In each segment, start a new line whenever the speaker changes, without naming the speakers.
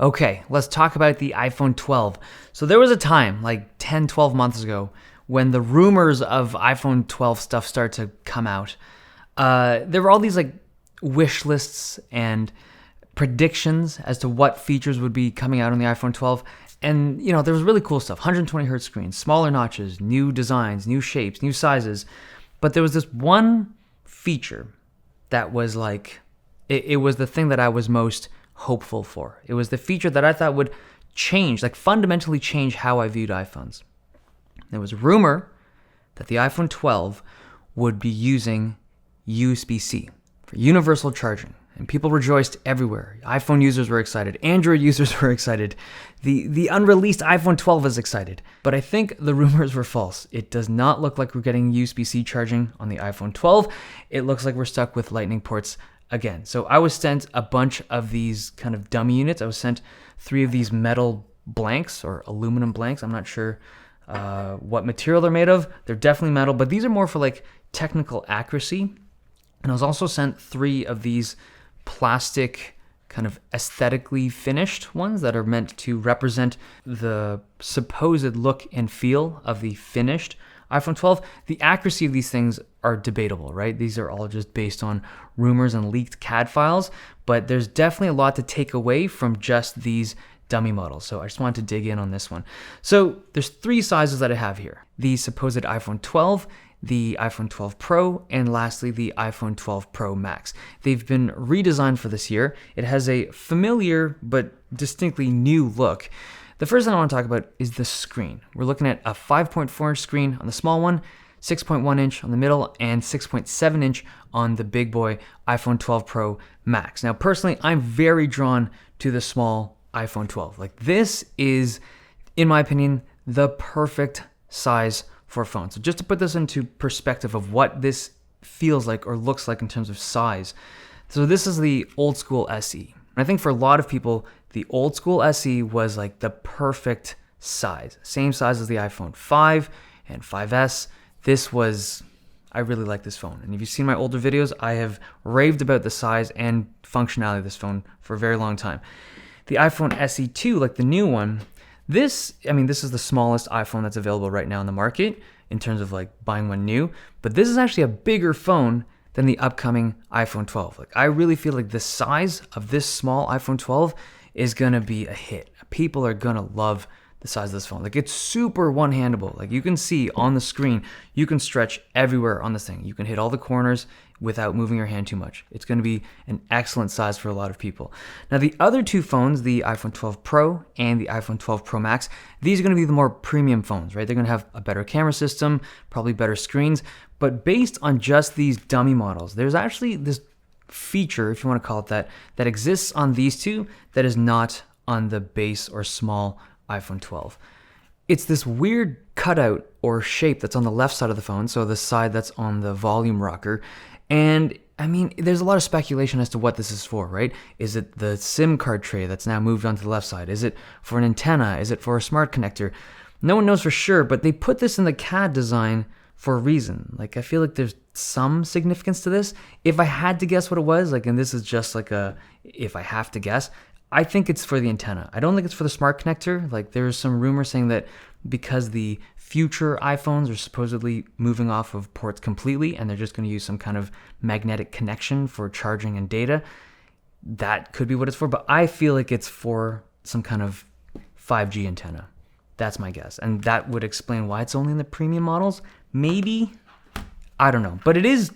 Okay, let's talk about the iPhone 12. So there was a time, like 10, 12 months ago, when the rumors of iPhone 12 stuff started to come out. There were all these like wish lists and predictions as to what features would be coming out on the iPhone 12. And, there was really cool stuff. 120 hertz screens, smaller notches, new designs, new shapes, new sizes. But there was this one feature that was like, it was the thing that I was most hopeful for. It was the feature that I thought would change, like fundamentally change how I viewed iPhones. There was a rumor that the iPhone 12 would be using USB-C for universal charging. And people rejoiced everywhere. iPhone users were excited. Android users were excited. The unreleased iPhone 12 is excited. But I think the rumors were false. It does not look like we're getting USB-C charging on the iPhone 12. It looks like we're stuck with Lightning ports again. So I was sent a bunch of these kind of dummy units. I was sent 3 of these metal blanks or aluminum blanks. I'm not sure what material they're made of. They're definitely metal, but these are more for like technical accuracy. And I was also sent 3 of these plastic kind of aesthetically finished ones that are meant to represent the supposed look and feel of the finished iPhone 12. The accuracy of these things are debatable, right? These are all just based on rumors and leaked CAD files, but there's definitely a lot to take away from just these dummy models. So I just wanted to dig in on this one. So there's 3 sizes that I have here: the supposed iPhone 12, the iPhone 12 Pro, and lastly, the iPhone 12 Pro Max. They've been redesigned for this year. It has a familiar but distinctly new look. The first thing I want to talk about is the screen. We're looking at a 5.4-inch screen on the small one, 6.1-inch on the middle, and 6.7-inch on the big boy iPhone 12 Pro Max. Now, personally, I'm very drawn to the small iPhone 12. Like, this is, in my opinion, the perfect size for a phone. So just to put this into perspective of what this feels like or looks like in terms of size. So this is the old school SE. And I think for a lot of people, the old school SE was like the perfect size. Same size as the iPhone 5 and 5S. I really like this phone. And if you've seen my older videos, I have raved about the size and functionality of this phone for a very long time. The iPhone SE2, like the new one, this is the smallest iPhone that's available right now in the market in terms of like buying one new, but this is actually a bigger phone than the upcoming iPhone 12. Like, I really feel like the size of this small iPhone 12 is gonna be a hit. People are gonna love the size of this phone. Like, it's super one-handable. Like, you can see on the screen, you can stretch everywhere on this thing. You can hit all the corners without moving your hand too much. It's going to be an excellent size for a lot of people. Now, the other 2 phones, the iPhone 12 Pro and the iPhone 12 Pro Max, these are going to be the more premium phones, right? They're going to have a better camera system, probably better screens. But based on just these dummy models, there's actually this feature, if you want to call it that, that exists on these 2 that is not on the base or small iPhone 12. It's this weird cutout or shape that's on the left side of the phone, so the side that's on the volume rocker. And there's a lot of speculation as to what this is for, right? Is it the SIM card tray that's now moved onto the left side? Is it for an antenna? Is it for a smart connector? No one knows for sure, but they put this in the CAD design for a reason. Like, I feel like there's some significance to this. If I had to guess what it was, like, and this is just like if I have to guess, I think it's for the antenna. I don't think it's for the smart connector. Like, there's some rumor saying that because the future iPhones are supposedly moving off of ports completely and they're just going to use some kind of magnetic connection for charging and data, that could be what it's for. But I feel like it's for some kind of 5G antenna. That's my guess. And that would explain why it's only in the premium models. Maybe. I don't know. But it's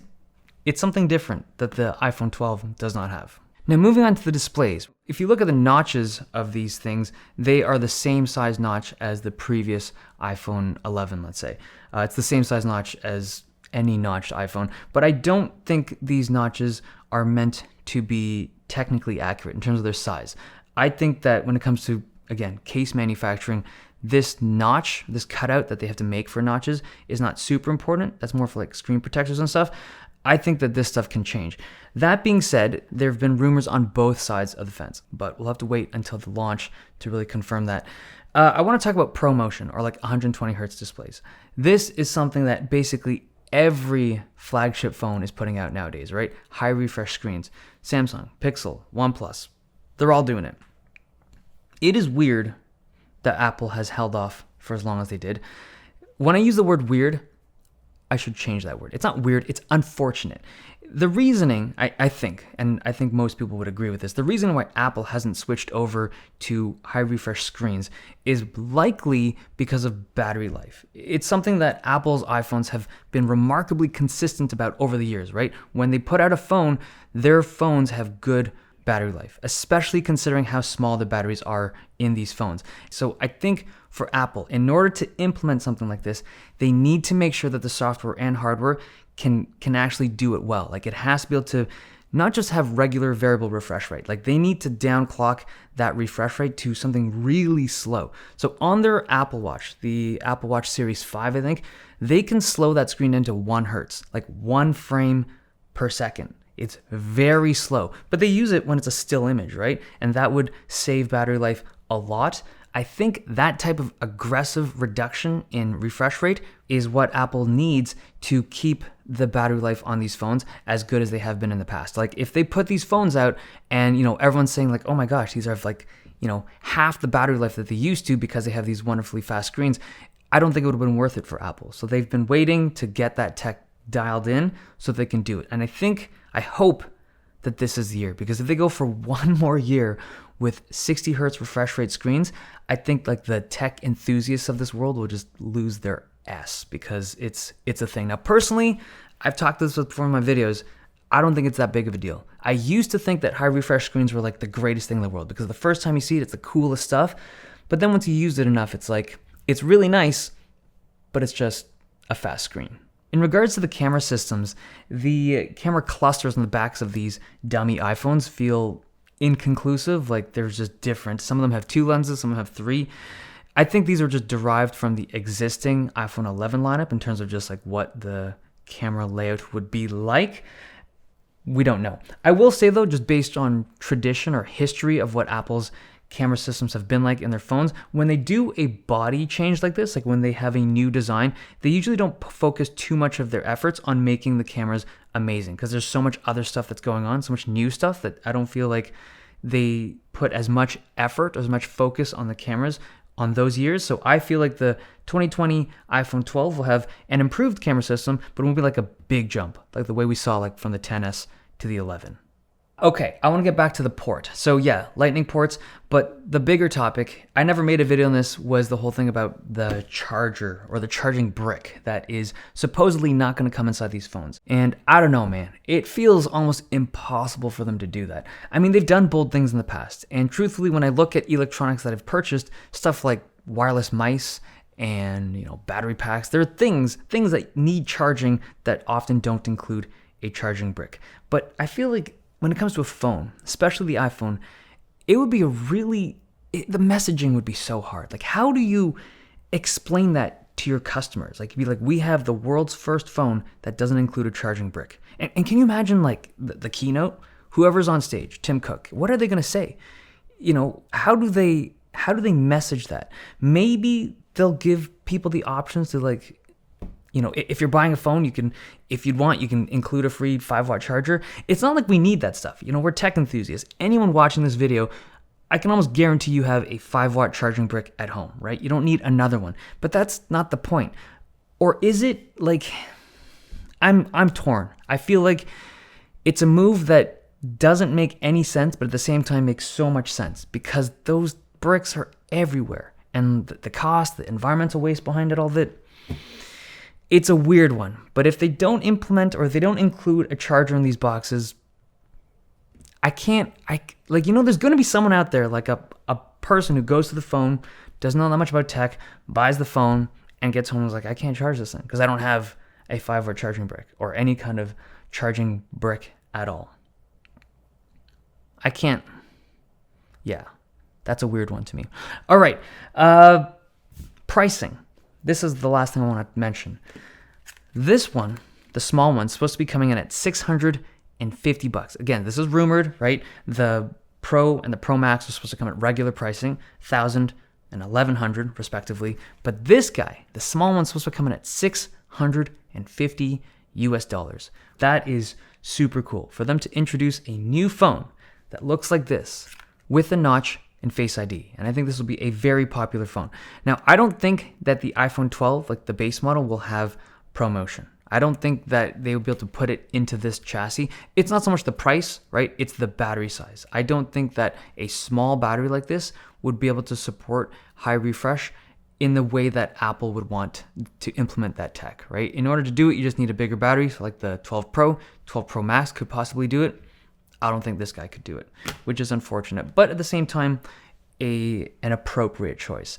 something different that the iPhone 12 does not have. Now, moving on to the displays. If you look at the notches of these things, they are the same size notch as the previous iPhone 11, let's say. It's the same size notch as any notched iPhone, but I don't think these notches are meant to be technically accurate in terms of their size. I think that when it comes to, again, case manufacturing, this notch, this cutout that they have to make for notches is not super important. That's more for like screen protectors and stuff. I think that this stuff can change. That being said, there have been rumors on both sides of the fence, but we'll have to wait until the launch to really confirm that. I want to talk about ProMotion, or like 120 hertz displays. This is something that basically every flagship phone is putting out nowadays, right? High refresh screens. Samsung, Pixel, OnePlus, they're all doing it. It is weird that Apple has held off for as long as they did. When I use the word weird, I should change that word. It's not weird, it's unfortunate. The reasoning, I think, and I think most people would agree with this, the reason why Apple hasn't switched over to high refresh screens is likely because of battery life. It's something that Apple's iPhones have been remarkably consistent about over the years, right? When they put out a phone, their phones have good battery life, especially considering how small the batteries are in these phones. So I think for Apple, in order to implement something like this, they need to make sure that the software and hardware can actually do it well. Like, it has to be able to not just have regular variable refresh rate. Like, they need to downclock that refresh rate to something really slow. So on their Apple Watch, the Apple Watch Series 5, I think, they can slow that screen into 1 hertz, like 1 frame per second. It's very slow, but they use it when it's a still image, right? And that would save battery life a lot. I think that type of aggressive reduction in refresh rate is what Apple needs to keep the battery life on these phones as good as they have been in the past. Like, if they put these phones out and, everyone's saying like, oh my gosh, these are like, half the battery life that they used to because they have these wonderfully fast screens, I don't think it would have been worth it for Apple. So they've been waiting to get that tech dialed in so they can do it. And I hope that this is the year, because if they go for one more year with 60 hertz refresh rate screens, I think like the tech enthusiasts of this world will just lose their ass, because it's a thing. Now, personally, I've talked this before in my videos. I don't think it's that big of a deal. I used to think that high refresh screens were like the greatest thing in the world, because the first time you see it, it's the coolest stuff. But then once you use it enough, it's like, it's really nice, but it's just a fast screen. In regards to the camera systems, the camera clusters on the backs of these dummy iPhones feel inconclusive, like they're just different. Some of them have 2 lenses, some of them have 3. I think these are just derived from the existing iPhone 11 lineup in terms of just like what the camera layout would be like. We don't know. I will say though, just based on tradition or history of what Apple's camera systems have been like in their phones, when they do a body change like this, like when they have a new design, they usually don't focus too much of their efforts on making the cameras amazing, because there's so much other stuff that's going on, so much new stuff, that I don't feel like they put as much effort, as much focus on the cameras on those years. So I feel like the 2020 iPhone 12 will have an improved camera system, but it won't be like a big jump, like the way we saw like from the XS to the 11. Okay, I want to get back to the port. So yeah, lightning ports, but the bigger topic, I never made a video on this, was the whole thing about the charger or the charging brick that is supposedly not going to come inside these phones. And I don't know, man, it feels almost impossible for them to do that. I mean, they've done bold things in the past, and truthfully, when I look at electronics that I've purchased, stuff like wireless mice and battery packs, there are things that need charging that often don't include a charging brick. But I feel like when it comes to a phone, especially the iPhone, it would be the messaging would be so hard. Like, how do you explain that to your customers? Like, you'd be like, we have the world's first phone that doesn't include a charging brick. And can you imagine like the keynote? Whoever's on stage, Tim Cook, what are they going to say? How do they message that? Maybe they'll give people the options to like, if you're buying a phone, if you'd want, you can include a free 5-watt charger. It's not like we need that stuff. We're tech enthusiasts. Anyone watching this video, I can almost guarantee you have a 5-watt charging brick at home, right? You don't need another one. But that's not the point. Or is it like, I'm torn. I feel like it's a move that doesn't make any sense, but at the same time makes so much sense, because those bricks are everywhere. And the cost, the environmental waste behind it, all that. It's a weird one, but if they don't implement or if they don't include a charger in these boxes, there's going to be someone out there, like a person who goes to the phone, doesn't know that much about tech, buys the phone, and gets home and is like, I can't charge this thing because I don't have a 5-watt charging brick or any kind of charging brick at all. I can't. Yeah, that's a weird one to me. All right, pricing. This is the last thing I want to mention. This one, the small one, is supposed to be coming in at $650. Again, this is rumored, right? The Pro and the Pro Max are supposed to come at regular pricing, $1,000 and $1,100 respectively. But this guy, the small one's supposed to come in at $650 US. That is super cool for them to introduce a new phone that looks like this with a notch and Face ID. And I think this will be a very popular phone. Now, I don't think that the iPhone 12, like the base model, will have ProMotion. I don't think that they will be able to put it into this chassis. It's not so much the price, right? It's the battery size. I don't think that a small battery like this would be able to support high refresh in the way that Apple would want to implement that tech, right? In order to do it, you just need a bigger battery. So like the 12 Pro Max could possibly do it. I don't think this guy could do it, which is unfortunate. But at the same time, an appropriate choice.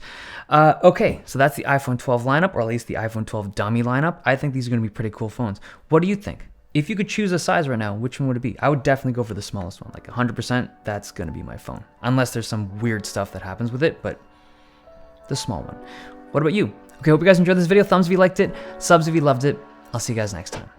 Okay, so that's the iPhone 12 lineup, or at least the iPhone 12 dummy lineup. I think these are going to be pretty cool phones. What do you think? If you could choose a size right now, which one would it be? I would definitely go for the smallest one, like 100%. That's going to be my phone, unless there's some weird stuff that happens with it, but the small one. What about you? Okay, hope you guys enjoyed this video. Thumbs if you liked it, subs if you loved it. I'll see you guys next time.